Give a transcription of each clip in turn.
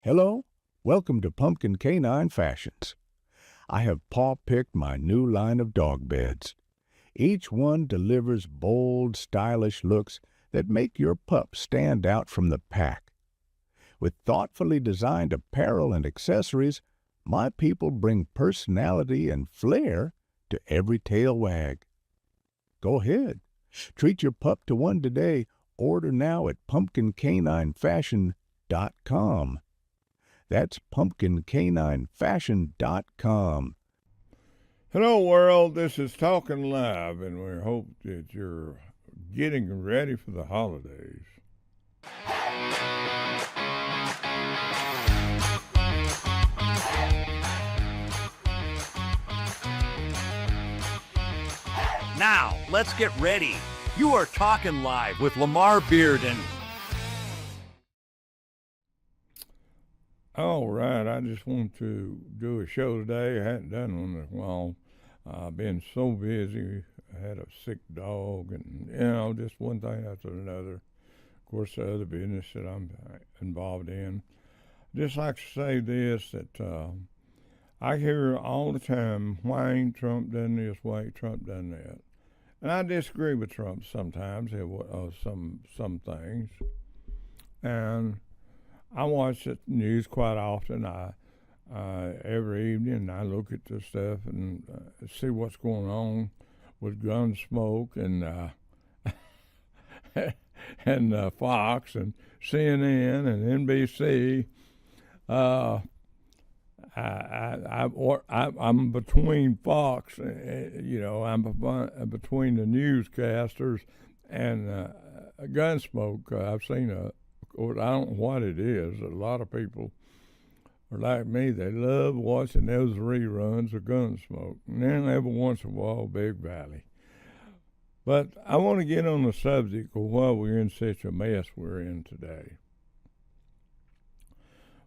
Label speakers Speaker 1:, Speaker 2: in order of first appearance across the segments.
Speaker 1: Hello, welcome to Pumpkin Canine Fashions. I have paw-picked my new line of dog beds. Each one delivers bold, stylish looks that make your pup stand out from the pack. With thoughtfully designed apparel and accessories, my people bring personality and flair to every tail wag. Go ahead, treat your pup to one today. Order now at pumpkincaninefashion.com. That's pumpkincaninefashion.com.
Speaker 2: Hello, world. This is Talkin Live, and we hope that you're getting ready for the holidays.
Speaker 3: Now, let's get ready. You are Talkin Live with Lamar Bearden.
Speaker 2: All right, I just want to do a show today. I hadn't done one in a while. I've been so busy. I had a sick dog, and just one thing after another. Of course, the other business that I'm involved in. Just like to say this, that I hear all the time, why ain't Trump done this, why ain't Trump done that? And I disagree with Trump sometimes, some things. And I watch the news quite often. Every evening I look at the stuff and see what's going on with gun smoke and and Fox and CNN and NBC. I'm between Fox, I'm between the newscasters and Gunsmoke. I've seen I don't know what it is. A lot of people are like me. They love watching those reruns of Gunsmoke. And then every once in a while, Big Valley. But I want to get on the subject of why we're in such a mess we're in today.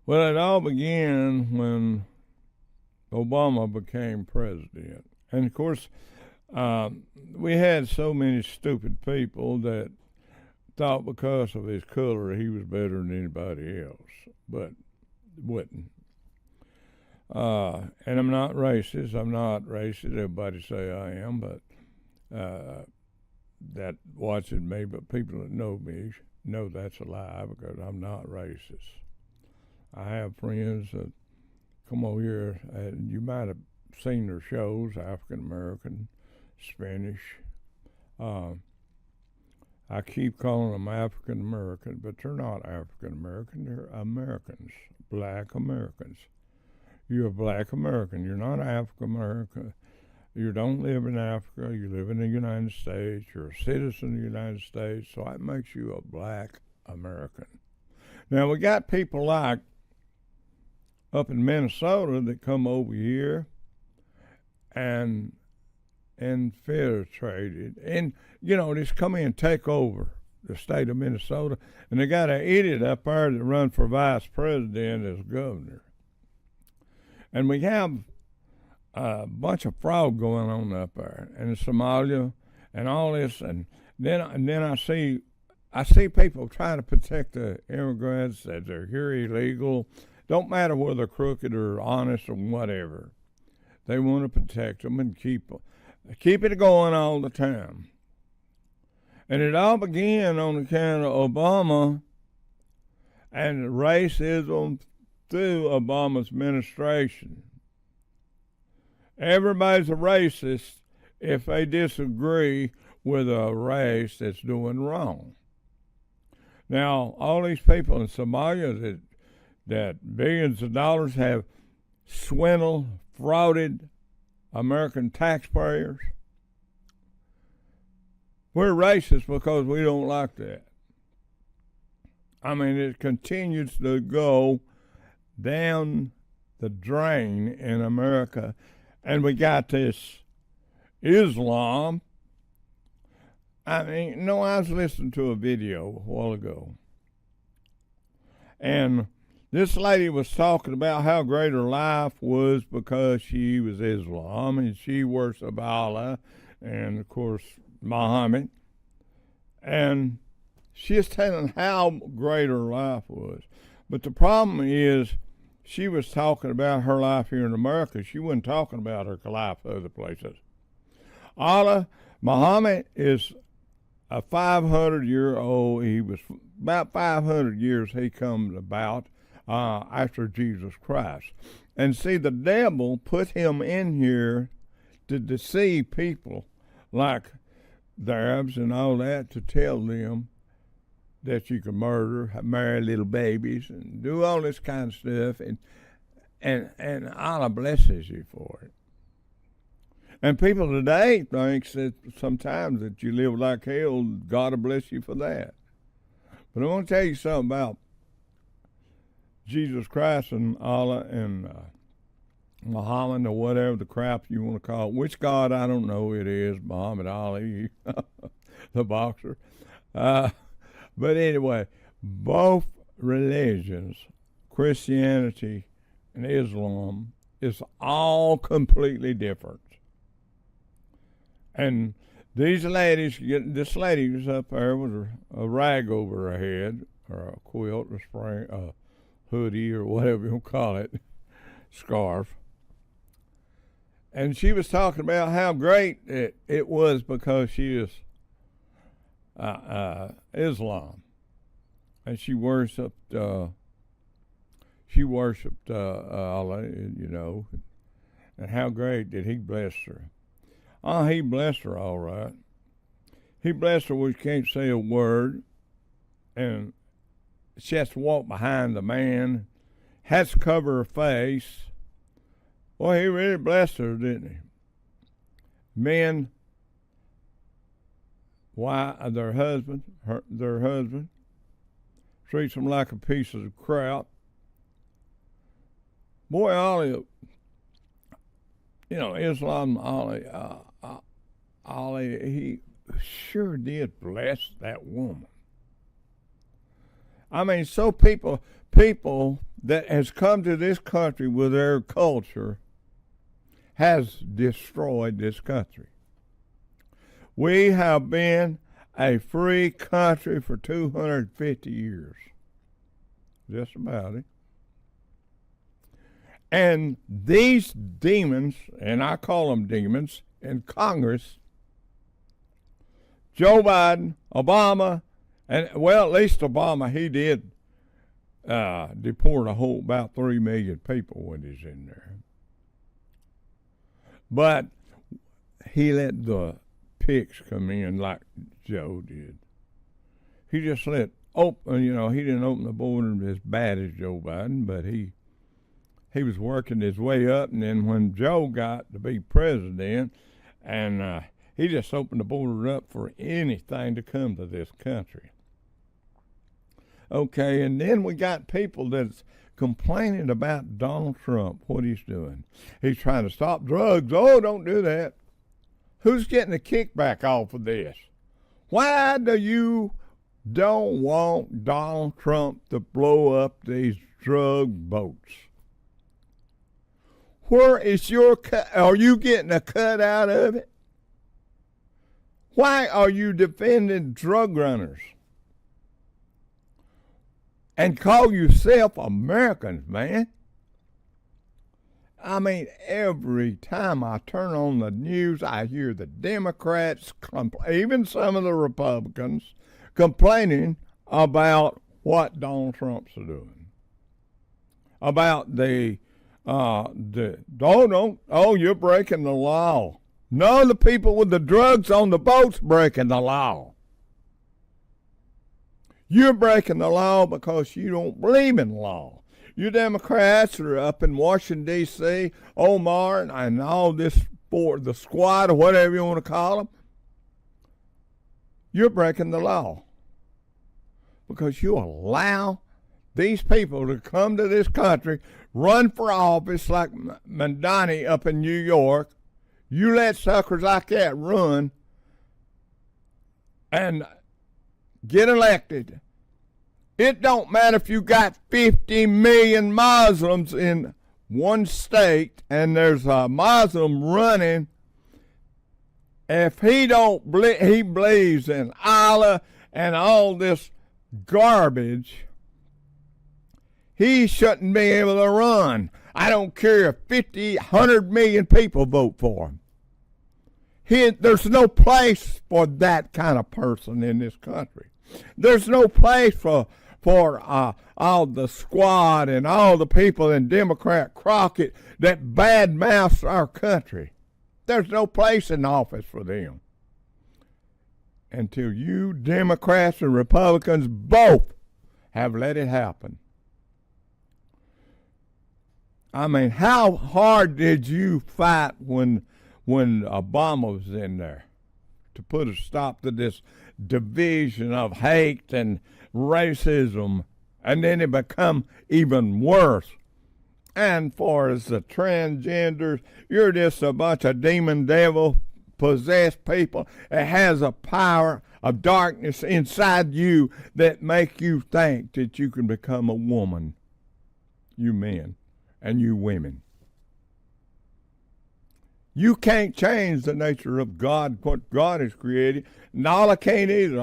Speaker 2: Well, it all began when Obama became president. And, of course, we had so many stupid people that thought because of his color he was better than anybody else, but wouldn't. And I'm not racist. Everybody say I am, but that watching me, but people that know me know that's a lie because I'm not racist. I have friends that come over here, and you might have seen their shows, African American, Spanish. I keep calling them African American, but they're not African American. They're Americans, Black Americans. You're a Black American. You're not African American. You don't live in Africa. You live in the United States. You're a citizen of the United States, so that makes you a Black American. Now, we got people like up in Minnesota that come over here and infiltrated and just come in and take over the state of Minnesota, and they got an idiot up there that run for vice president as governor. And we have a bunch of fraud going on up there in Somalia and all this, and then I see people trying to protect the immigrants that they're here illegal. Don't matter whether they're crooked or honest or whatever. They want to protect them and keep it going all the time. And it all began on account of Obama and racism through Obama's administration. Everybody's a racist if they disagree with a race that's doing wrong. Now, all these people in Somalia that billions of dollars have swindled, frauded American taxpayers. We're racist because we don't like that. I mean, it continues to go down the drain in America. And we got this Islam. I was listening to a video a while ago. And this lady was talking about how great her life was because she was Islam and she worshipped Allah and, of course, Muhammad. And she's telling how great her life was. But the problem is, she was talking about her life here in America. She wasn't talking about her life other places. Allah Muhammad is a 500-year-old. He was about 500 years he comes about after Jesus Christ. And see, the devil put him in here to deceive people like the Arabs and all that, to tell them that you can murder, marry little babies, and do all this kind of stuff, and Allah blesses you for it. And people today think that sometimes that you live like hell, God will bless you for that. But I want to tell you something about Jesus Christ and Allah and Muhammad, or whatever the crap you want to call it. Which God, I don't know it is, Muhammad Ali, the boxer. But anyway, both religions, Christianity and Islam, is all completely different. And these ladies, this lady was up there with a rag over her head, or a quilt, or spring, a hoodie, or whatever you call it, scarf. And she was talking about how great it was because she is Islam, and she worshipped Allah, you know, and how great did He bless her. Oh, He blessed her all right. He blessed her where she can't say a word, and she has to walk behind the man, has to cover her face. Well, He really blessed her, didn't He? Men, why their husband treats them like a piece of crap. Boy, Ali, you know, Islam, Ali, he sure did bless that woman. I mean, so people that has come to this country with their culture has destroyed this country. We have been a free country for 250 years. Just about it. And these demons, and I call them demons, in Congress, Joe Biden, Obama, and, well, at least Obama, he did deport about 3 million people when he's in there. But he let the pigs come in like Joe did. He just let he didn't open the border as bad as Joe Biden, but he was working his way up, and then when Joe got to be president, and he just opened the border up for anything to come to this country. Okay, and then we got people that's complaining about Donald Trump, what he's doing. He's trying to stop drugs. Oh, don't do that. Who's getting a kickback off of this? Why do you don't want Donald Trump to blow up these drug boats? Where is your cut? Are you getting a cut out of it? Why are you defending drug runners? And call yourself Americans, man. I mean, every time I turn on the news, I hear the Democrats, even some of the Republicans, complaining about what Donald Trump's doing. About you're breaking the law. No, the people with the drugs on the boat's breaking the law. You're breaking the law because you don't believe in law. You Democrats are up in Washington, D.C., Omar, and all this, the squad, or whatever you want to call them. You're breaking the law because you allow these people to come to this country, run for office like Mandani up in New York. You let suckers like that run and get elected. It don't matter if you got 50 million Muslims in one state and there's a Muslim running. If he he believes in Allah and all this garbage, he shouldn't be able to run. I don't care if 50, 100 million people vote for him. There's no place for that kind of person in this country. There's no place for all the squad and all the people in Democrat Crockett that badmouths our country. There's no place in office for them until you Democrats and Republicans both have let it happen. I mean, how hard did you fight when Obama was in there to put a stop to this division of hate and racism, and then it become even worse? And for as the transgenders, you're just a bunch of demon devil possessed people that has a power of darkness inside you that make you think that you can become a woman, you men and you women. You can't change the nature of God, what God has created. And all I can't either.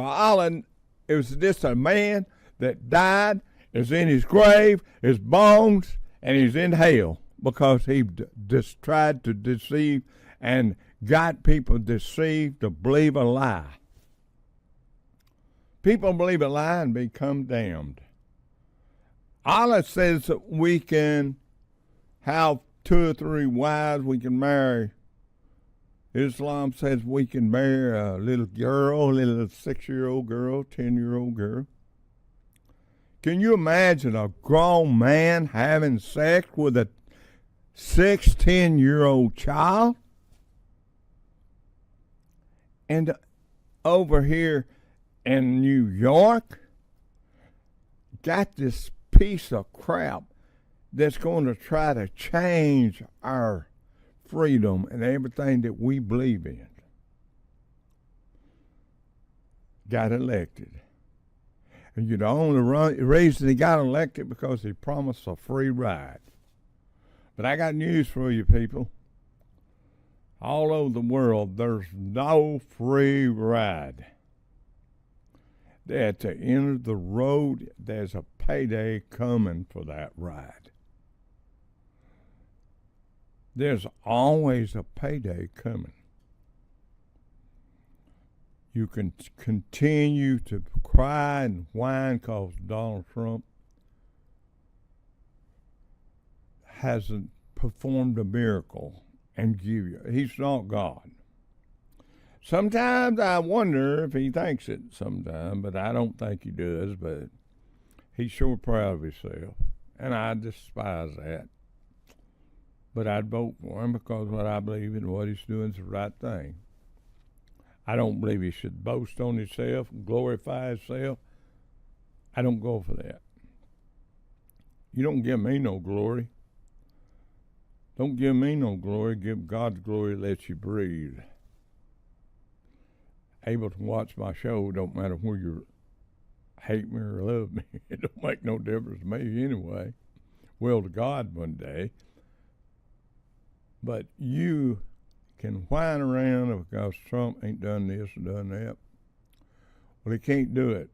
Speaker 2: It was just a man that died, is in his grave, his bones, and he's in hell because he just tried to deceive and got people deceived to believe a lie. People believe a lie and become damned. Allah says that we can have 2 or 3 wives, we can marry. Islam says we can marry a little girl, a little 6-year-old girl, 10-year-old girl. Can you imagine a grown man having sex with a 10-year-old child? And over here in New York, got this piece of crap that's going to try to change our freedom and everything that we believe in. Got elected. And the only reason he got elected because he promised a free ride. But I got news for you people. All over the world, there's no free ride. At the end of the road, there's a payday coming for that ride. There's always a payday coming. You can continue to cry and whine because Donald Trump hasn't performed a miracle and give you. He's not God. Sometimes I wonder if he thinks it sometimes, but I don't think he does, but he's sure proud of himself, and I despise that. But I'd vote for him because what I believe in, what he's doing is the right thing. I don't believe he should boast on himself and glorify himself. I don't go for that. You don't give me no glory. Don't give me no glory. Give God glory that lets you breathe. Able to watch my show, don't matter where you hate me or love me. It don't make no difference to me anyway. Will to God one day. But you can whine around because Trump ain't done this and done that. Well, he can't do it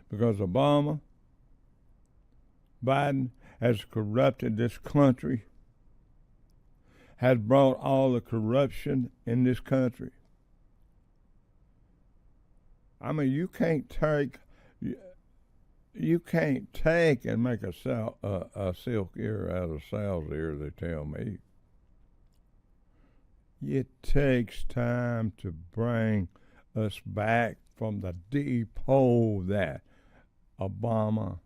Speaker 2: because Obama, Biden has corrupted this country, has brought all the corruption in this country. I mean, you can't take and make a silk ear out of a sow's ear, they tell me. It takes time to bring us back from the deep hole that Obama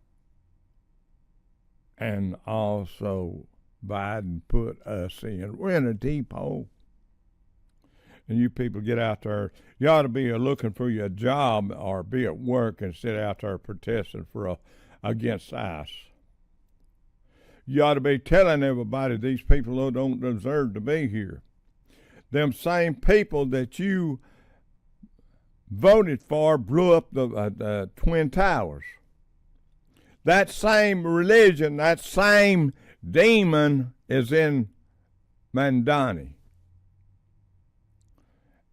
Speaker 2: and also Biden put us in. We're in a deep hole. And you people get out there, you ought to be looking for your job or be at work and sit out there protesting against ICE. You ought to be telling everybody these people don't deserve to be here. Them same people that you voted for blew up the Twin Towers. That same religion, that same demon is in Mandani.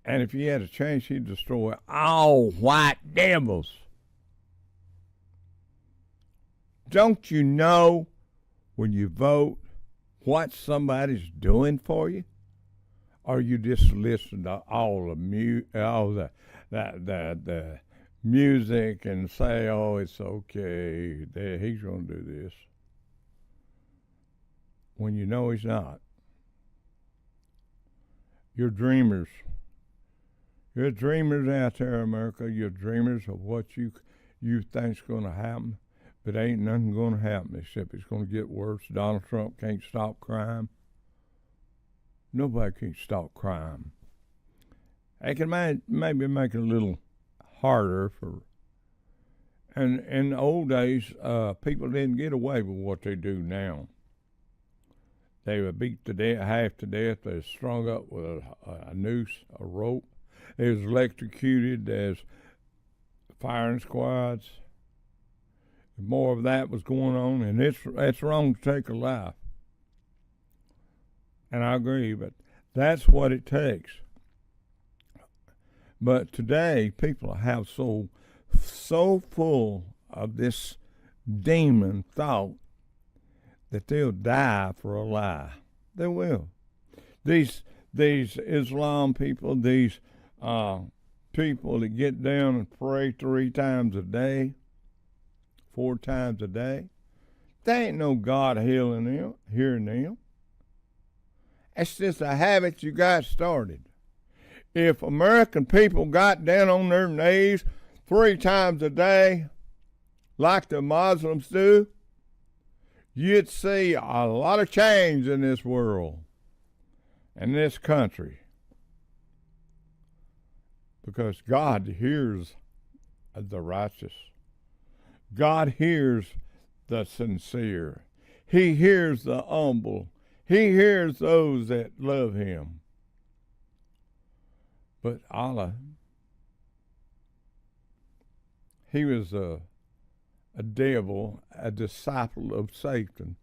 Speaker 2: And if he had a chance, he'd destroy all white devils. Don't you know when you vote what somebody's doing for you? Or you just listen to all the music and say, oh, it's okay, he's going to do this, when you know he's not. You're dreamers. You're dreamers out there, America. You're dreamers of what you think's going to happen, but ain't nothing going to happen except it's going to get worse. Donald Trump can't stop crime. Nobody can stop crime. They can maybe make it a little harder for. And in the old days, people didn't get away with what they do now. They were beat to death, half to death. They were strung up with a noose, a rope. They was electrocuted. There's firing squads. More of that was going on, and it's wrong to take a life. And I agree, but that's what it takes. But today, people have so full of this demon thought that they'll die for a lie. They will. These Islam people, these people that get down and pray 3 times a day, 4 times a day, they ain't no God hearing them. It's just a habit you got started. If American people got down on their knees 3 times a day, like the Muslims do, you'd see a lot of change in this world, in this country. Because God hears the righteous. God hears the sincere. He hears the humble. He hears those that love him. But Allah, he was a devil, a disciple of Satan,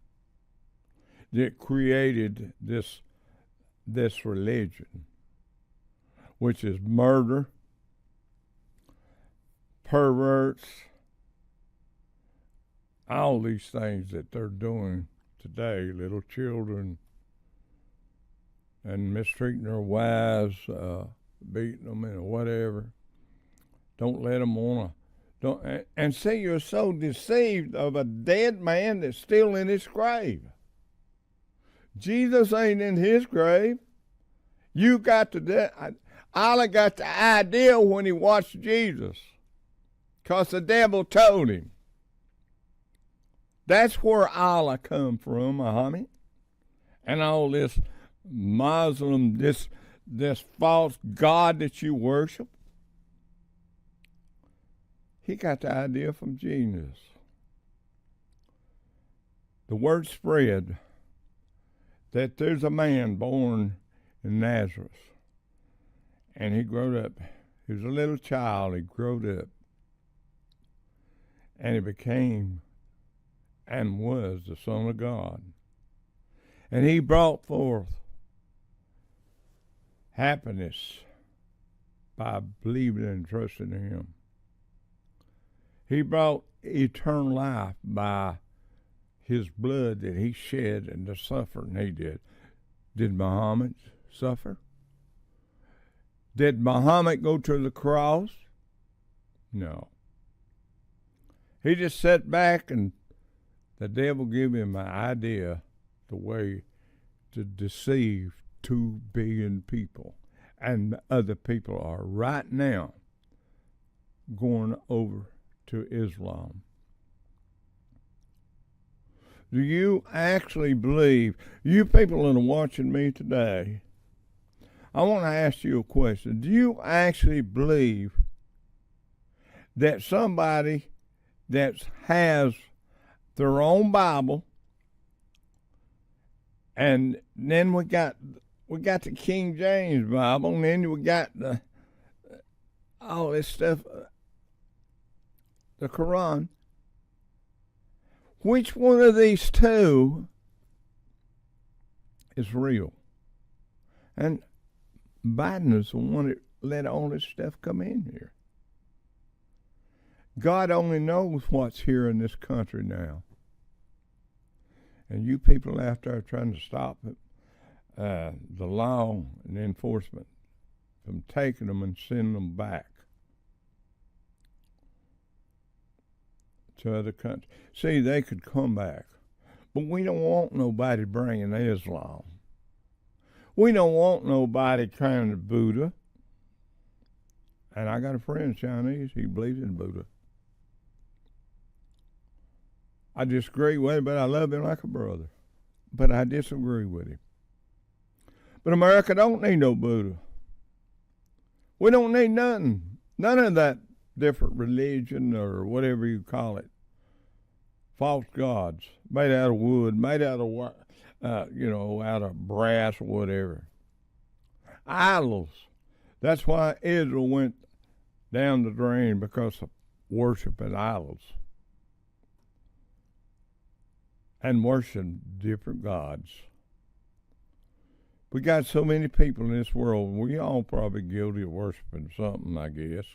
Speaker 2: that created this religion, which is murder, perverts, all these things that they're doing today, little children, and mistreating their wives, beating them and whatever. Don't let them and see, you're so deceived of a dead man that's still in his grave. Jesus ain't in his grave. You got Allah got the idea when he watched Jesus, because the devil told him. That's where Allah come from, Muhammad, and all this Muslim, this false God that you worship. He got the idea from Jesus. The word spread that there's a man born in Nazareth, and he grew up. He was a little child. He grew up, and he became and was the Son of God. And he brought forth happiness by believing and trusting in him. He brought eternal life by his blood that he shed and the suffering he did. Did Muhammad suffer? Did Muhammad go to the cross? No. He just sat back, and the devil gave him an idea, the way to deceive 2 billion people. And other people are right now going over to Islam. Do you actually believe, you people that are watching me today, I want to ask you a question. Do you actually believe that somebody that has their own Bible, and then we got the King James Bible, and then we got all this stuff, the Quran. Which one of these 2 is real? And Biden is the one that let all this stuff come in here. God only knows what's here in this country now. And you people out there trying to stop it, the law and enforcement from taking them and sending them back to other countries. See, they could come back. But we don't want nobody bringing Islam. We don't want nobody trying to Buddha. And I got a friend, Chinese, he believes in Buddha. I disagree with him, but I love him like a brother. But I disagree with him. But America don't need no Buddha. We don't need nothing. None of that different religion or whatever you call it. False gods made out of wood, made out of, out of brass or whatever. Idols. That's why Israel went down the drain, because of worshiping idols and worshiping different gods. We got so many people in this world, we all probably guilty of worshiping something, I guess.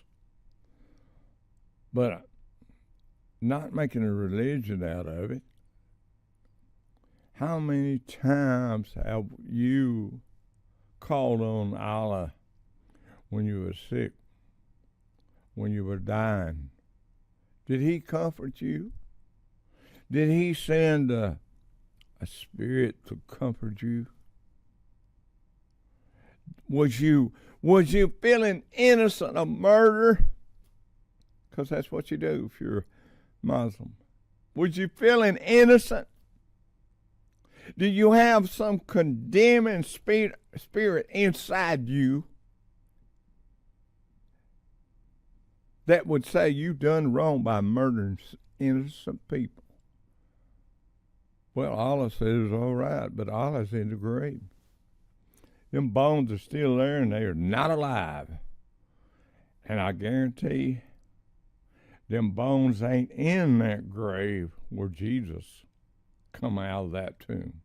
Speaker 2: But not making a religion out of it. How many times have you called on Allah when you were sick, when you were dying? Did he comfort you? Did he send a spirit to comfort you? Was you feeling innocent of murder? Because that's what you do if you're Muslim. Was you feeling innocent? Do you have some condemning spirit inside you that would say you've done wrong by murdering innocent people? Well, Allah says all right, but Allah's in the grave. Them bones are still there, and they are not alive. And I guarantee them bones ain't in that grave where Jesus come out of that tomb.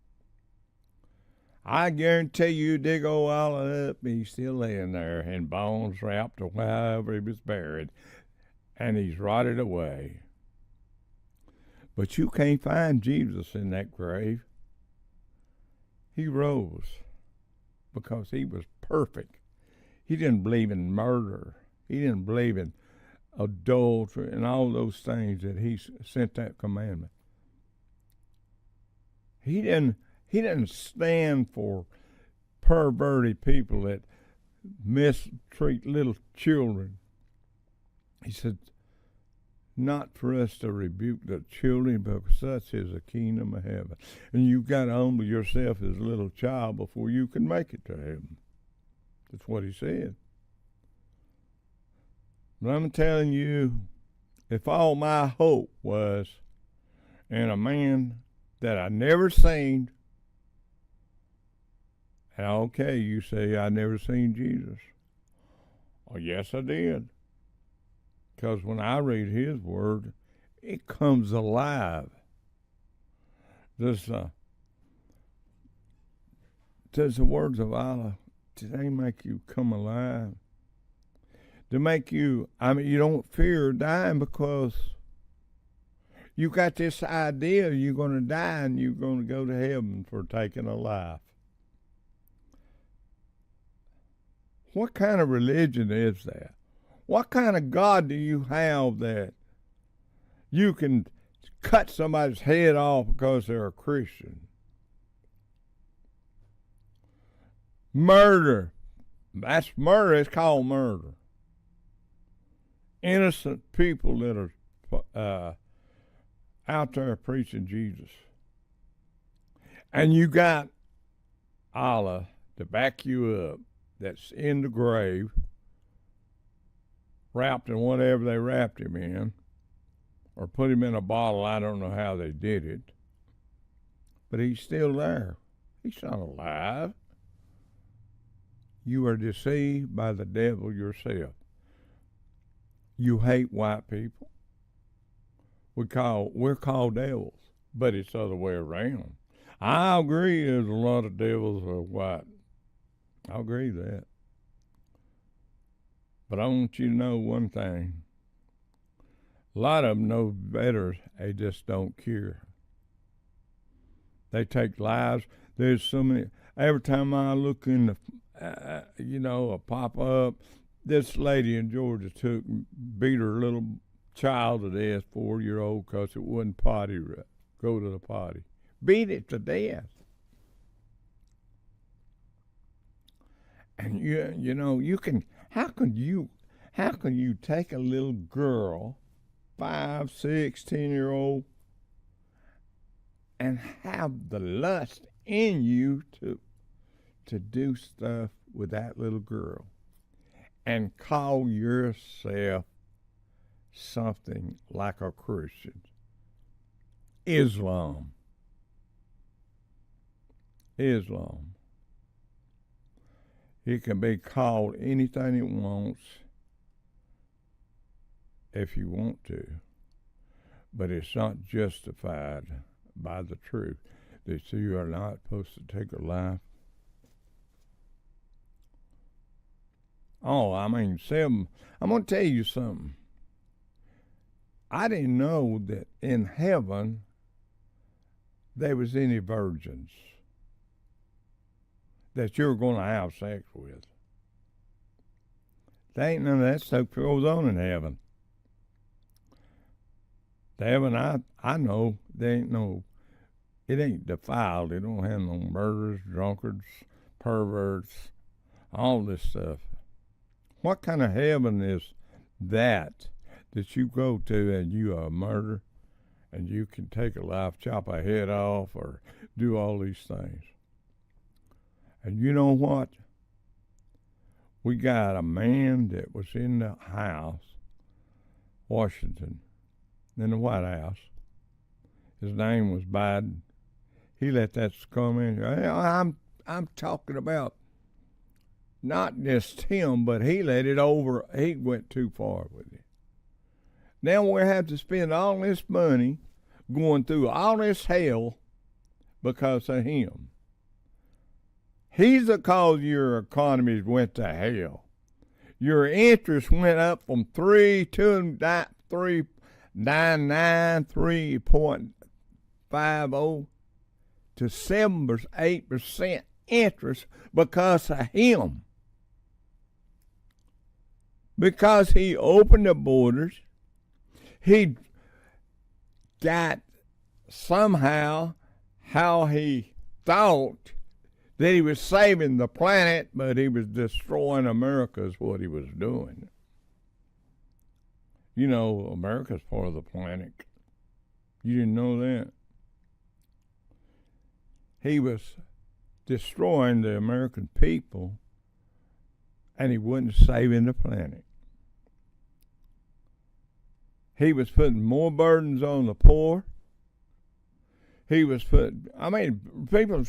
Speaker 2: I guarantee you dig old Allah up, he's still laying there, and bones wrapped to wherever he was buried, and he's rotted away. But you can't find Jesus in that grave. He rose because he was perfect. He didn't believe in murder. He didn't believe in adultery and all those things that he sent that commandment. He didn't stand for perverted people that mistreat little children. He said, not for us to rebuke the children, because such is the kingdom of heaven. And you've got to humble yourself as a little child before you can make it to heaven. That's what he said. But I'm telling you, if all my hope was in a man that I never seen, and okay, you say, I never seen Jesus. Oh, yes, I did. Because when I read his word, it comes alive. Does the words of Allah, do they make you come alive? To make you, you don't fear dying because you got this idea you're going to die and you're going to go to heaven for taking a life. What kind of religion is that? What kind of God do you have that you can cut somebody's head off because they're a Christian? Murder. That's murder. It's called murder. Innocent people that are out there preaching Jesus. And you got Allah to back you up that's in the grave, wrapped in whatever they wrapped him in, or put him in a bottle. I don't know how they did it. But he's still there. He's not alive. You are deceived by the devil yourself. You hate white people. We're called devils, but it's the other way around. I agree there's a lot of devils are white. I agree with that. But I want you to know one thing. A lot of them know better. They just don't care. They take lives. There's so many. Every time I look in the, a pop up, this lady in Georgia beat her little child to death, 4-year-old, because it wouldn't go to the potty. Beat it to death. And you can. How can you take a little girl, 5, 6, 10-year-old, and have the lust in you to do stuff with that little girl and call yourself something like a Christian? Islam. It can be called anything it wants if you want to, but it's not justified by the truth that you are not supposed to take a life. Oh, I'm going to tell you something. I didn't know that in heaven there was any virgins that you're going to have sex with. There ain't none of that stuff goes on in heaven. The heaven I know, it ain't defiled. They don't have no murderers, drunkards, perverts, all this stuff. What kind of heaven is that you go to and you are a murderer and you can take a life, chop a head off, or do all these things? And you know what? We got a man that was in the House, Washington, in the White House. His name was Biden. He let that come in. I'm talking about not just him, but he let it over. He went too far with it. Now we have to spend all this money going through all this hell because of him. He's the cause your economy went to hell. Your interest went up from 3.99, 3.50 to 7-8% interest because of him. Because he opened the borders, he got somehow how he thought that he was saving the planet, but he was destroying America is what he was doing. You know, America's part of the planet. You didn't know that? He was destroying the American people, and he wasn't saving the planet. He was putting more burdens on the poor. People that's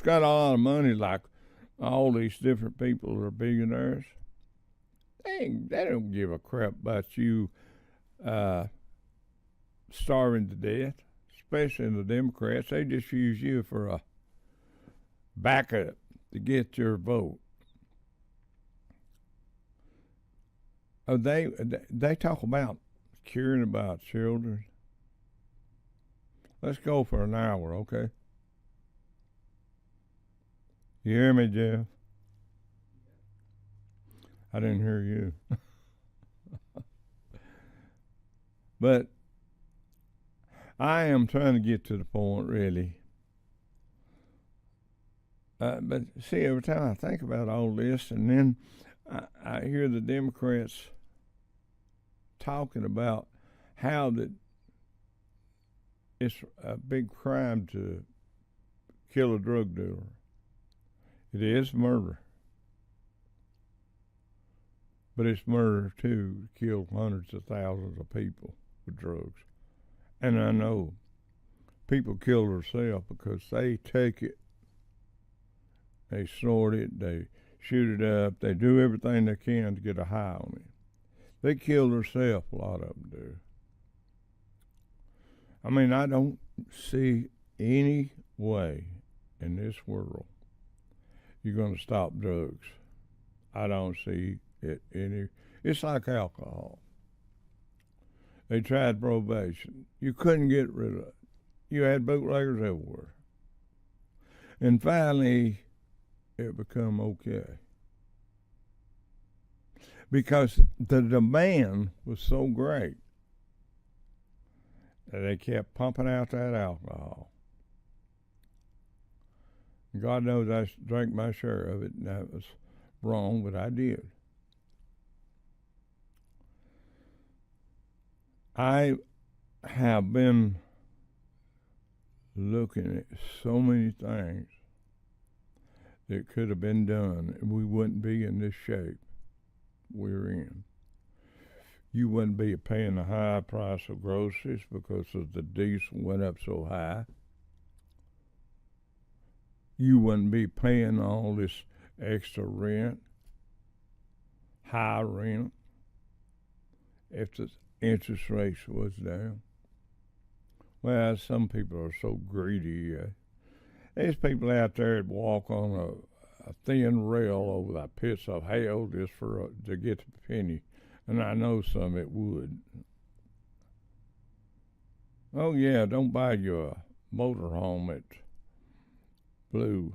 Speaker 2: got a lot of money, like all these different people that are billionaires, they don't give a crap about you starving to death, especially the Democrats. They just use you for a backup to get your vote. They talk about caring about children. Let's go for an hour, okay? You hear me, Jeff? I didn't hear you. But I am trying to get to the point, really. But see, every time I think about all this, and then I hear the Democrats talking about how that it's a big crime to kill a drug dealer. It is murder. But it's murder, too, to kill hundreds of thousands of people with drugs. And I know people kill themselves because they take it, they snort it, they shoot it up, they do everything they can to get a high on it. They kill themselves, a lot of them do. I mean, I don't see any way in this world you're going to stop drugs. I don't see it any. It's like alcohol. They tried prohibition. You couldn't get rid of it. You had bootleggers everywhere. And finally, it become okay. Because the demand was so great that they kept pumping out that alcohol. God knows I drank my share of it, and that was wrong, but I did. I have been looking at so many things that could have been done, and we wouldn't be in this shape we're in. You wouldn't be paying the high price of groceries because of the diesel went up so high. You wouldn't be paying all this extra rent, high rent, if the interest rates was down. Well, some people are so greedy. There's people out there that walk on a thin rail over the pits of hell just to get the penny, and I know some it would. Oh yeah, don't buy your motorhome at Blue.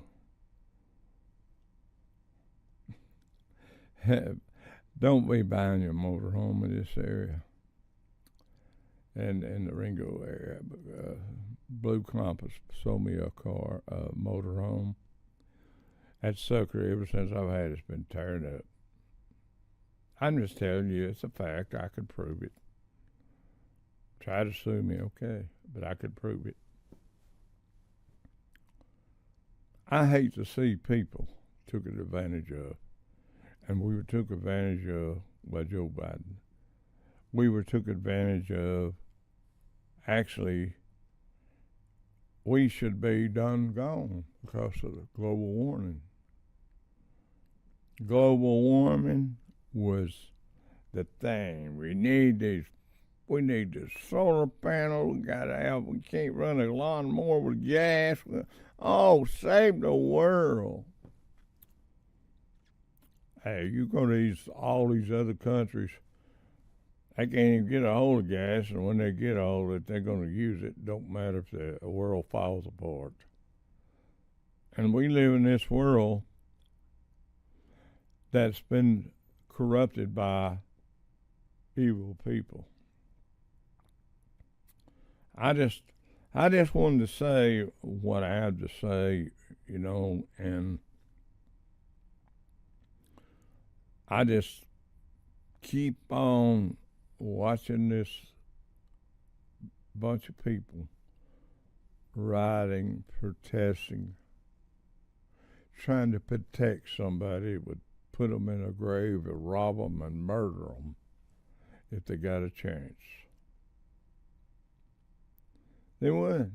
Speaker 2: Don't be buying your motorhome in this area and in the Ringo area. Blue Compass sold me a car, a motorhome. That sucker, ever since I've had it's been tearing up. I'm just telling you, it's a fact. I could prove it. Try to sue me, okay, but I could prove it. I hate to see people took advantage of, and we were took advantage of by Joe Biden. We were took advantage of. Actually, we should be done gone because of the global warming. Global warming was the thing. We need the solar panel. We can't run a lawnmower with gas. Oh, save the world. Hey, you go to all these other countries, they can't even get a hold of gas, and when they get a hold of it, they're going to use it. Don't matter if the world falls apart. And we live in this world that's been corrupted by evil people. I just wanted to say what I had to say, and I just keep on watching this bunch of people rioting, protesting, trying to protect somebody, would put them in a grave, or rob them and murder them if they got a chance. They would.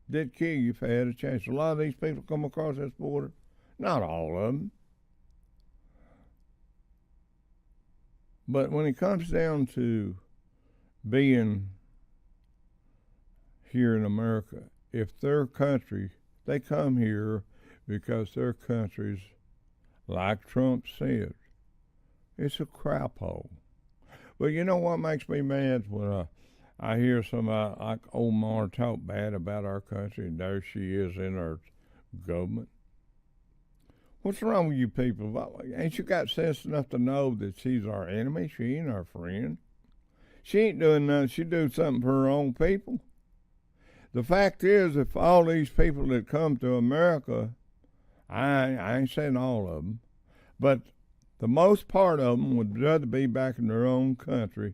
Speaker 2: They'd kill you if they had a chance. A lot of these people come across this border, not all of them. But when it comes down to being here in America, if their country, they come here because their country's, like Trump said, it's a crap hole. But you know what makes me mad? When I hear somebody like Omar talk bad about our country, and there she is in our government. What's wrong with you people? Ain't you got sense enough to know that she's our enemy? She ain't our friend. She ain't doing nothing. She do something for her own people. The fact is, if all these people that come to America, I ain't saying all of them, but the most part of them would rather be back in their own country,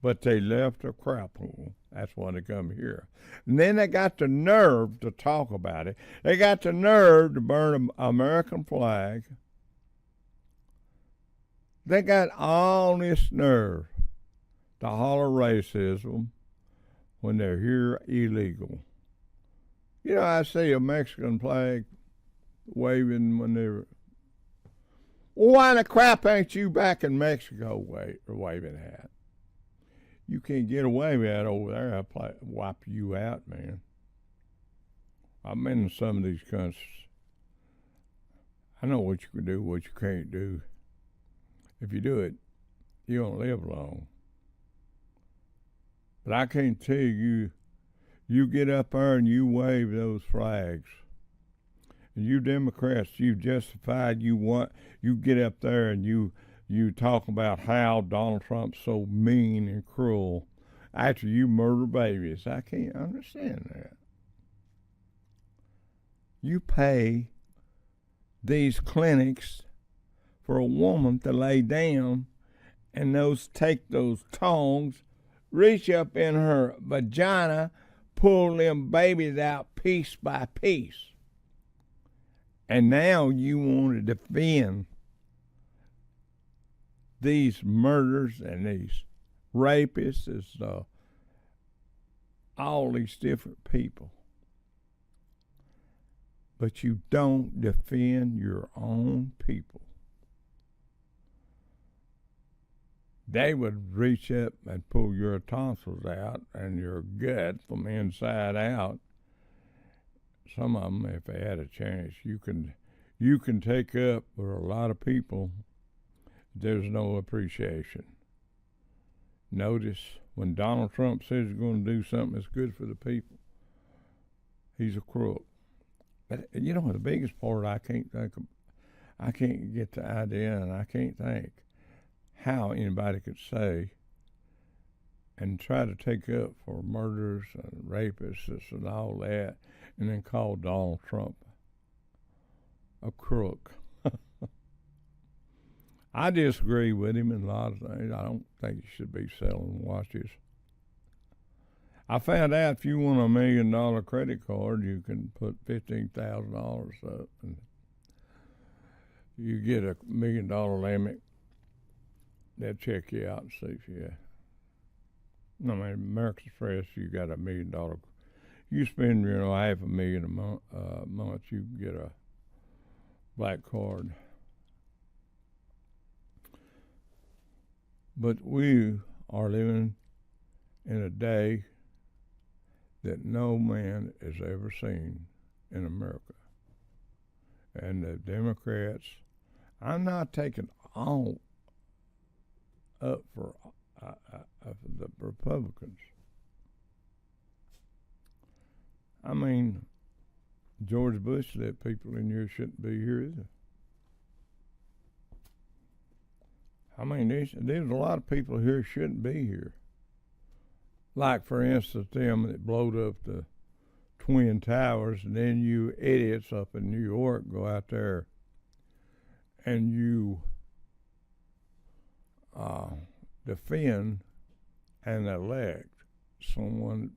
Speaker 2: but they left a crap hole. That's why they come here. And then they got the nerve to talk about it. They got the nerve to burn an American flag. They got all this nerve to holler racism when they're here illegal. I see a Mexican flag waving when they're... Well, why the crap ain't you back in Mexico waving at? You can't get away with that over there. I'll wipe you out, man. I've been in some of these countries. I know what you can do, what you can't do. If you do it, you don't live long. But I can't tell you, you get up there and you wave those flags. And you Democrats, you justified, you get up there and you talk about how Donald Trump's so mean and cruel after you murder babies. I can't understand that. You pay these clinics for a woman to lay down and take those tongs, reach up in her vagina, pull them babies out piece by piece. And now you want to defend these murders and these rapists, all these different people. But you don't defend your own people. They would reach up and pull your tonsils out and your gut from inside out. Some of them, if they had a chance, you can take up for a lot of people. There's no appreciation. Notice when Donald Trump says he's going to do something that's good for the people, he's a crook. But you know the biggest part I can't get the idea, and I can't think how anybody could say and try to take up for murders and rapists and all that, and then call Donald Trump a crook. I disagree with him in a lot of things. I don't think he should be selling watches. I found out if you want $1 million credit card, you can put $15,000 up, and you get $1 million limit. They'll check you out and see if you. I mean, American Express, you got $1 million. You spend, $500,000 a month, you can get a black card. But we are living in a day that no man has ever seen in America. And the Democrats, I'm not taking all up for the Republicans. I mean, George Bush said people in here shouldn't be here either. I mean, there's a lot of people here who shouldn't be here. Like, for instance, them that blowed up the Twin Towers, and then you idiots up in New York go out there and you defend and elect someone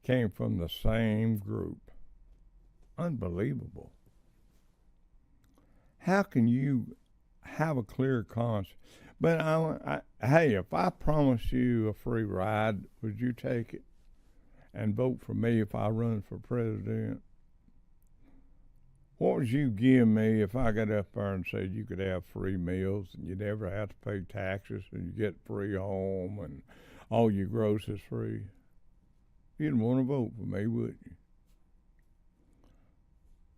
Speaker 2: came from the same group. Unbelievable. How can you have a clear conscience? But hey, if I promise you a free ride, would you take it and vote for me if I run for president? What would you give me if I got up there and said you could have free meals and you never have to pay taxes and you get free home and all your groceries free? You'd want to vote for me, wouldn't you?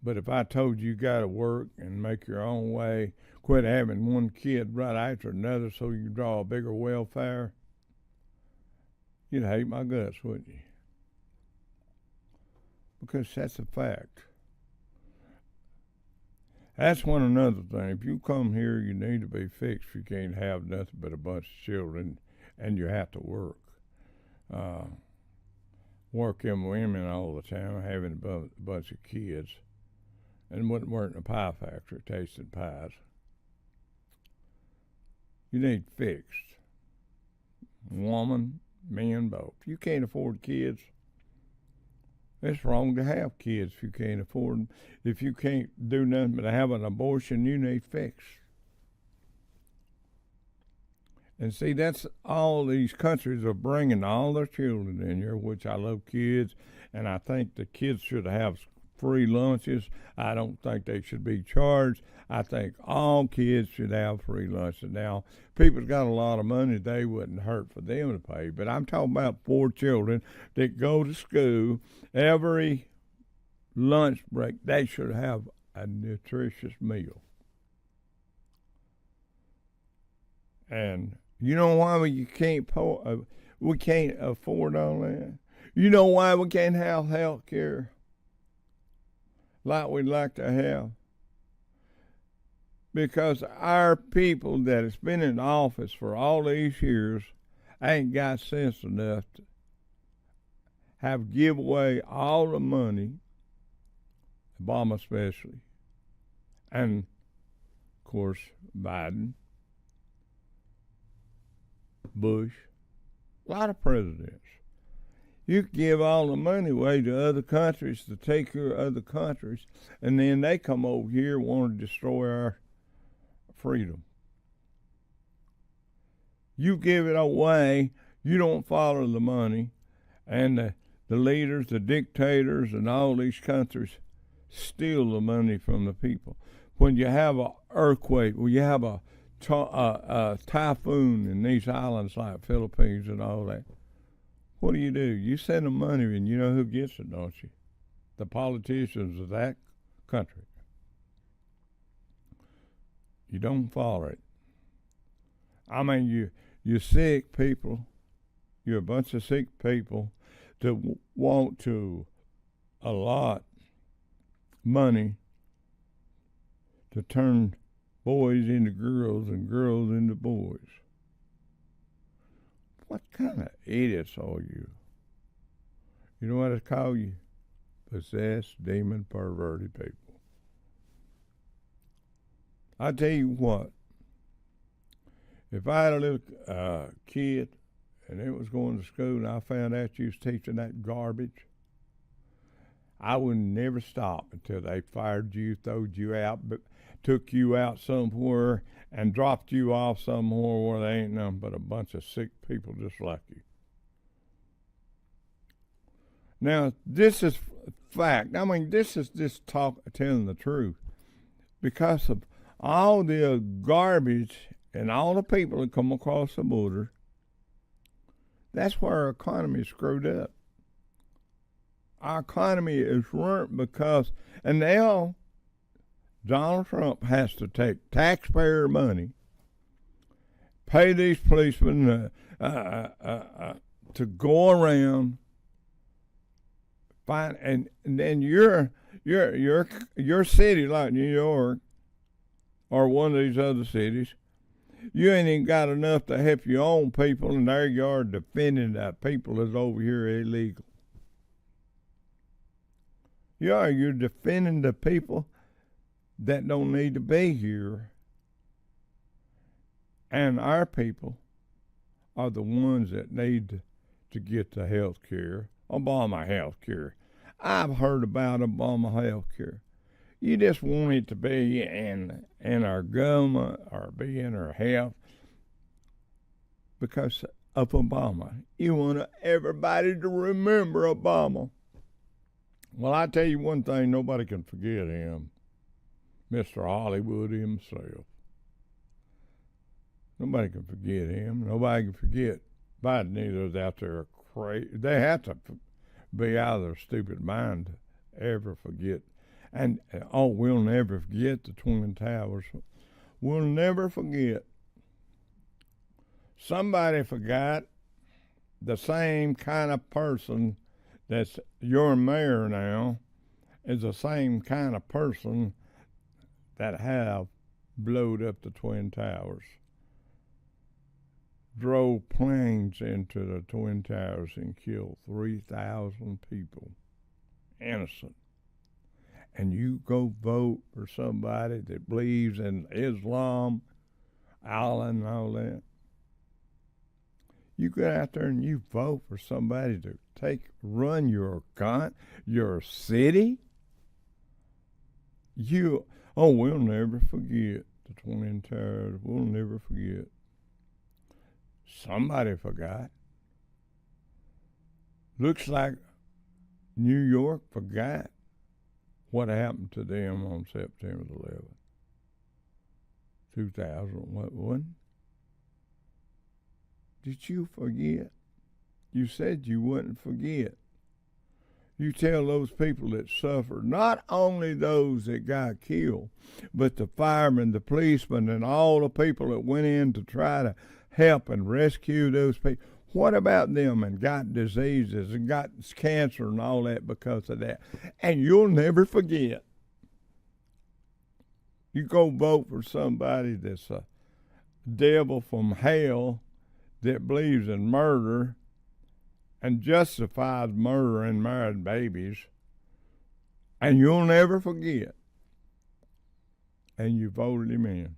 Speaker 2: But if I told you got to work and make your own way, quit having one kid right after another so you draw a bigger welfare, you'd hate my guts, wouldn't you? Because that's a fact. That's one another thing. If you come here, you need to be fixed. You can't have nothing but a bunch of children, and you have to work. Working women all the time, having a bunch of kids, and wouldn't work in a pie factory tasting pies. You need fixed. Woman, men, both. If you can't afford kids, it's wrong to have kids if you can't afford them. If you can't do nothing but have an abortion, you need fixed. And see, that's all these countries are bringing all their children in here, which I love kids, and I think the kids should have free lunches. I don't think they should be charged. I think all kids should have free lunches. Now, people's got a lot of money, they wouldn't hurt for them to pay, but I'm talking about poor children that go to school. Every lunch break, they should have a nutritious meal. And you know why we can't afford all that? You know why we can't have health care? like we'd like to have. Because our people that has been in office for all these years ain't got sense enough to have give away all the money, Obama especially, and of course Biden, Bush, a lot of presidents. You give all the money away to other countries to take care of other countries, and then they come over here and want to destroy our freedom. You give it away, you don't follow the money, and the leaders, the dictators, and all these countries steal the money from the people. When you have an earthquake, when you have a typhoon in these islands like Philippines and all that, what do? You send them money, and you know who gets it, don't you? The politicians of that country. You don't follow it. I mean, you're sick people. You're a bunch of sick people that want to allot money to turn boys into girls and girls into boys. What kind of idiots are you? You know what I call you? Possessed, demon, perverted people. I tell you what, if I had a little kid and it was going to school and I found out you was teaching that garbage, I would never stop until they fired you, throwed you out, but took you out somewhere and dropped you off somewhere where there ain't nothing but a bunch of sick people just like you. Now, this is fact. I mean, this is just telling the truth. Because of all the garbage and all the people that come across the border, that's where our economy is screwed up. Our economy is ruined because, and now Donald Trump has to take taxpayer money, pay these policemen to go around, find, and then your city like New York or one of these other cities, you ain't even got enough to help your own people, and there you are defending that people that's over here illegal. You're defending the people that don't need to be here. And our people are the ones that need to get the health care. Obama health care. I've heard about Obama health care. You just want it to be in our government or be in our health because of Obama. You want everybody to remember Obama. Well, I tell you one thing, nobody can forget him. Mr. Hollywood himself. Nobody can forget him. Nobody can forget Biden either. Out there crazy. They have to be out of their stupid mind to ever forget. And, we'll never forget the Twin Towers. We'll never forget. Somebody forgot the same kind of person that's your mayor now is the same kind of person that have blowed up the Twin Towers. Drove planes into the Twin Towers and killed 3,000 people. Innocent. And you go vote for somebody that believes in Islam, Allah and all that. You go out there and you vote for somebody to run your city. We'll never forget the Twin Towers. We'll never forget. Somebody forgot. Looks like New York forgot what happened to them on September 11th, 2001. Did you forget? You said you wouldn't forget. You tell those people that suffered, not only those that got killed, but the firemen, the policemen, and all the people that went in to try to help and rescue those people. What about them and got diseases and got cancer and all that because of that? And you'll never forget. You go vote for somebody that's a devil from hell that believes in murder and justifies murder and married babies, and you'll never forget. And you voted him in.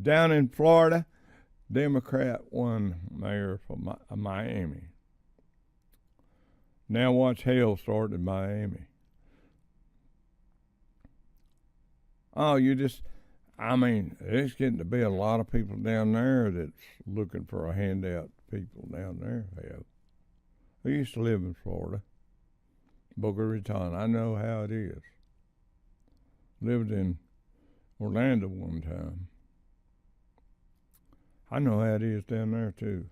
Speaker 2: Down in Florida, Democrat won mayor for Miami. Now watch hell start in Miami. Oh, there's getting to be a lot of people down there that's looking for a handout. People down there have. I used to live in Florida, Boca Raton. I know how it is. Lived in Orlando one time. I know how it is down there too.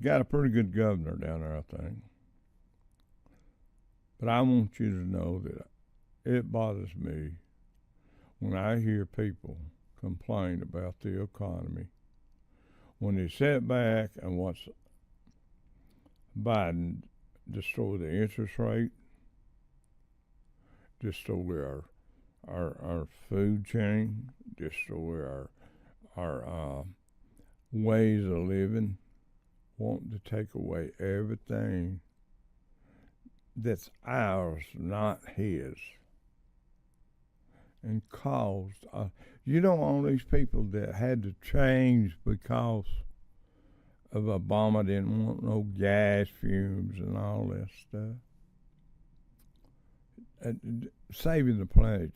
Speaker 2: Got a pretty good governor down there, I think. But I want you to know that it bothers me when I hear people complain about the economy, when they sit back and watch Biden destroy the interest rate, destroy our food chain, destroy our ways of living, wanting to take away everything that's ours, not his. And caused, all these people that had to change because of Obama didn't want no gas fumes and all that stuff. Saving the planet,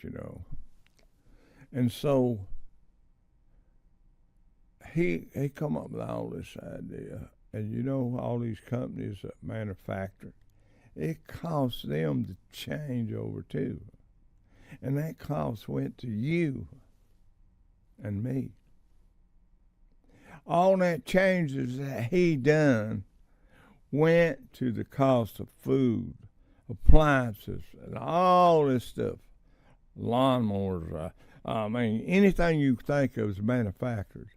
Speaker 2: And so he come up with all this idea. And all these companies that manufacture, it costs them to change over too. And that cost went to you and me. All that changes that he done went to the cost of food, appliances, and all this stuff. Lawnmowers, anything you think of as manufactured.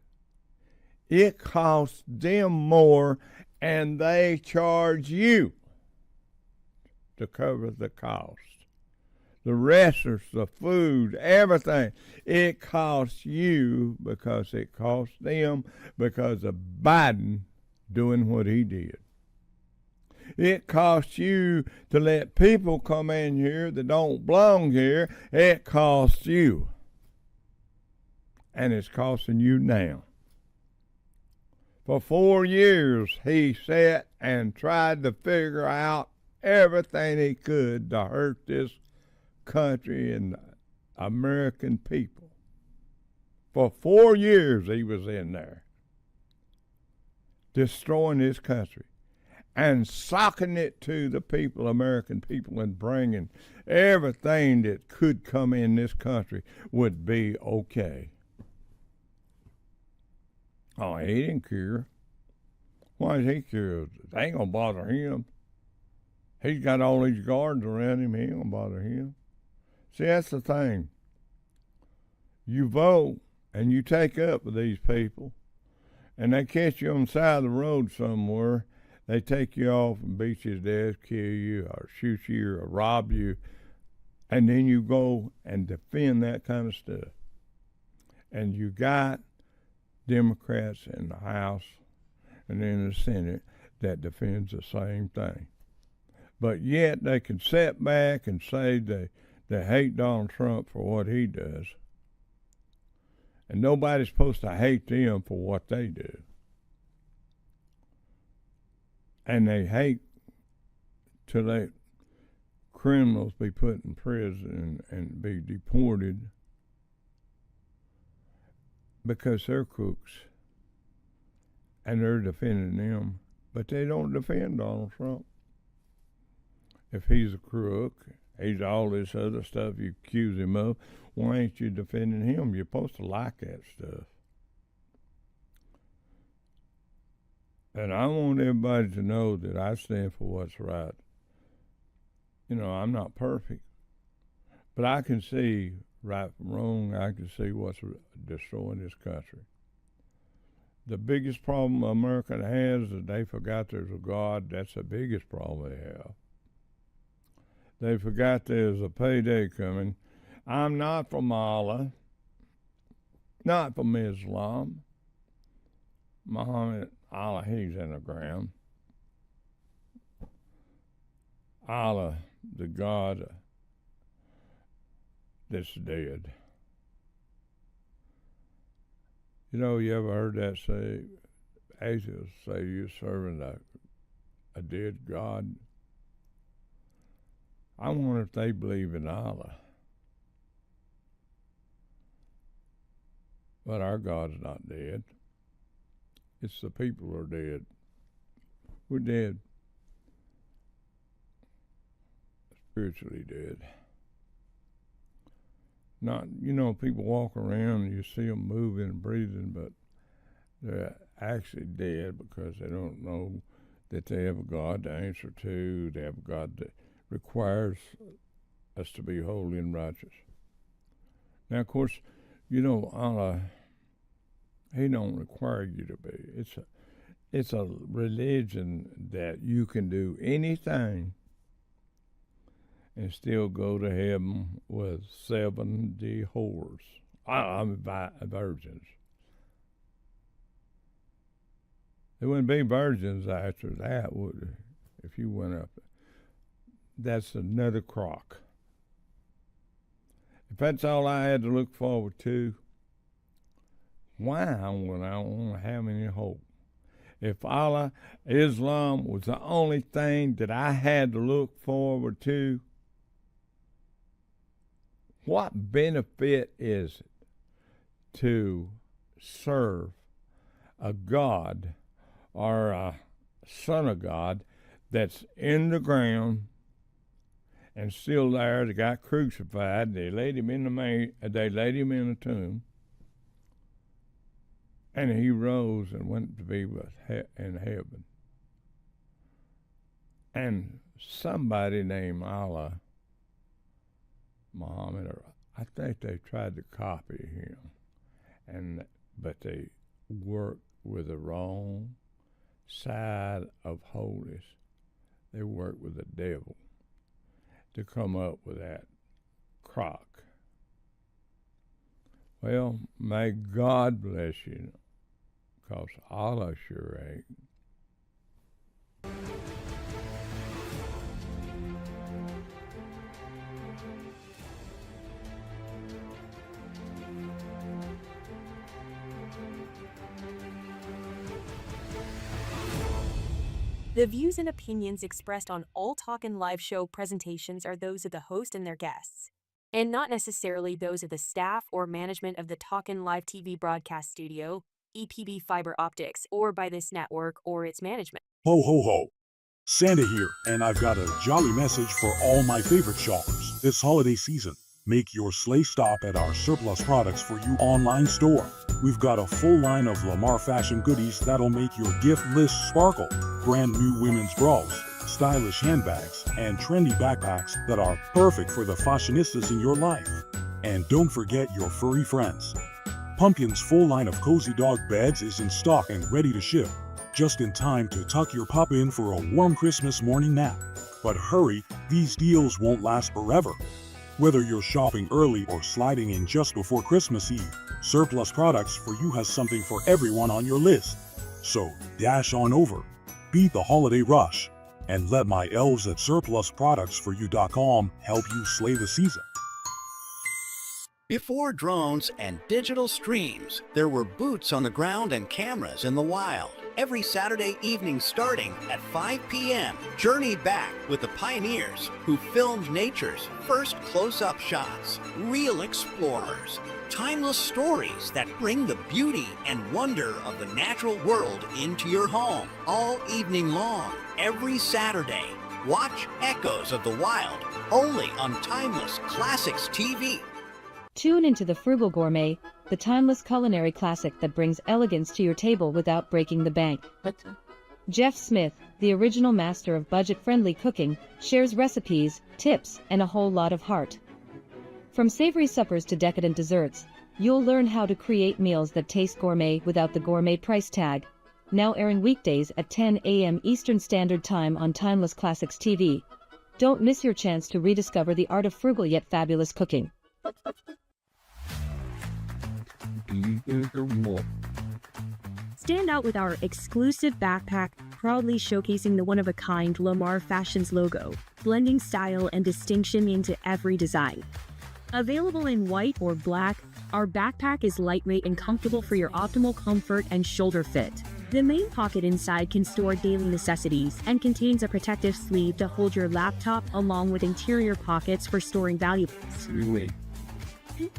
Speaker 2: It costs them more, and they charge you to cover the cost. The restaurants, the food, everything, it costs you because it costs them because of Biden doing what he did. It costs you to let people come in here that don't belong here. It costs you. And it's costing you now. For 4 years, he sat and tried to figure out everything he could to hurt this country and American people. For 4 years he was in there destroying this country and socking it to the people, American people, and bringing everything that could come in this country would be okay. Oh, he didn't care. Why does he care? They ain't gonna bother him. He's got all these guards around him. He ain't gonna bother him. See, that's the thing. You vote and you take up with these people, and they catch you on the side of the road somewhere. They take you off and beat you to death, kill you, or shoot you, or rob you, and then you go and defend that kind of stuff. And you got Democrats in the House and in the Senate that defends the same thing. But yet they can sit back and say they hate Donald Trump for what he does. And nobody's supposed to hate them for what they do. And they hate to let criminals be put in prison and be deported because they're crooks. And they're defending them. But they don't defend Donald Trump. If he's a crook, he's all this other stuff you accuse him of, why ain't you defending him? You're supposed to like that stuff. And I want everybody to know that I stand for what's right. I'm not perfect, but I can see right from wrong. I can see what's destroying this country. The biggest problem America has is they forgot there's a God. That's the biggest problem they have. They forgot there's a payday coming. I'm not from Allah, not from Islam. Muhammad, Allah, he's in the ground. Allah, the God that's dead. You know, you ever heard that say, atheists say you're serving a dead God? I wonder if they believe in Allah. But our God's not dead. It's the people who are dead. We're dead. Spiritually dead. Not, you know, people walk around and you see them moving and breathing, but they're actually dead because they don't know that they have a God to answer to. They have a God that requires us to be holy and righteous. Now, of course, you know, Allah, He don't require you to be. It's a religion that you can do anything and still go to heaven with 70 whores. Virgins. There wouldn't be virgins after that, would there? If you went up. That's another crock. If that's all I had to look forward to, why would I want to have any hope? If Allah, Islam was the only thing that I had to look forward to, what benefit is it to serve a God or a son of God that's in the ground and still there? They got crucified. They laid him in the tomb, and he rose and went to be in heaven. And somebody named Allah, Muhammad, or I think they tried to copy him, but they worked with the wrong side of holiness. They worked with the devil to come up with that crock. Well, may God bless you, because Allah sure ain't.
Speaker 4: The views and opinions expressed on all Talkin Live Show presentations are those of the host and their guests, and not necessarily those of the staff or management of the Talkin Live TV broadcast studio, EPB Fiber Optics, or by this network or its management.
Speaker 5: Ho, ho, ho. Santa here, and I've got a jolly message for all my favorite shoppers. This holiday season, make your sleigh stop at our Surplus Products for You online store. We've got a full line of Lamar fashion goodies that'll make your gift list sparkle. Brand new women's bras, stylish handbags, and trendy backpacks that are perfect for the fashionistas in your life. And don't forget your furry friends. Pumpkin's full line of cozy dog beds is in stock and ready to ship, just in time to tuck your pup in for a warm Christmas morning nap. But hurry, these deals won't last forever. Whether you're shopping early or sliding in just before Christmas Eve, Surplus Products for You has something for everyone on your list. So dash on over, beat the holiday rush, and let my elves at surplusproductsforyou.com help you slay the season.
Speaker 6: Before drones and digital streams, there were boots on the ground and cameras in the wild. Every Saturday evening starting at 5 p.m., journey back with the pioneers who filmed nature's first close-up shots. Real explorers, timeless stories that bring the beauty and wonder of the natural world into your home. All evening long, every Saturday, watch Echoes of the Wild, only on Timeless Classics TV.
Speaker 7: Tune into The Frugal Gourmet, the timeless culinary classic that brings elegance to your table without breaking the bank. Jeff Smith, the original master of budget-friendly cooking, shares recipes, tips, and a whole lot of heart. From savory suppers to decadent desserts, you'll learn how to create meals that taste gourmet without the gourmet price tag. Now airing weekdays at 10 a.m. Eastern Standard Time on Timeless Classics TV. Don't miss your chance to rediscover the art of frugal yet fabulous cooking.
Speaker 4: Stand out with our exclusive backpack, proudly showcasing the one-of-a-kind Lamar Fashions logo, blending style and distinction into every design. Available in white or black, our backpack is lightweight and comfortable for your optimal comfort and shoulder fit. The main pocket inside can store daily necessities and contains a protective sleeve to hold your laptop along with interior pockets for storing valuables.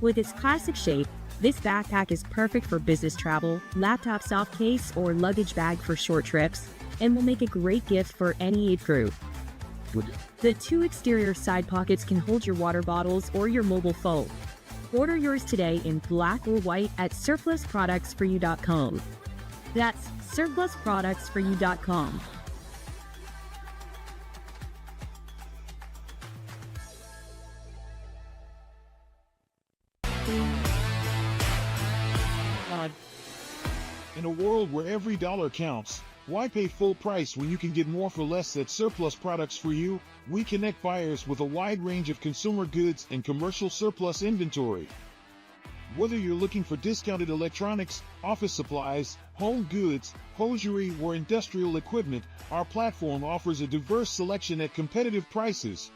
Speaker 4: With its classic shape, this backpack is perfect for business travel, laptop soft case, or luggage bag for short trips, and will make a great gift for any age group. The 2 exterior side pockets can hold your water bottles or your mobile phone. Order yours today in black or white at surplusproductsforyou.com. That's surplusproductsforyou.com.
Speaker 5: In a world where every dollar counts, why pay full price when you can get more for less at Surplus Products for You? We connect buyers with a wide range of consumer goods and commercial surplus inventory. Whether you're looking for discounted electronics, office supplies, home goods, hosiery, or industrial equipment, our platform offers a diverse selection at competitive prices.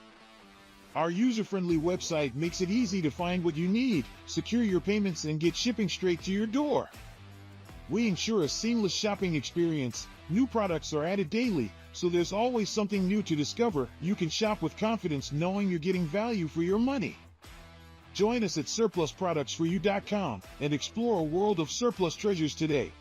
Speaker 5: Our user-friendly website makes it easy to find what you need, secure your payments, and get shipping straight to your door. We ensure a seamless shopping experience. New products are added daily, so there's always something new to discover. You can shop with confidence knowing you're getting value for your money. Join us at surplusproductsforyou.com and explore a world of surplus treasures today.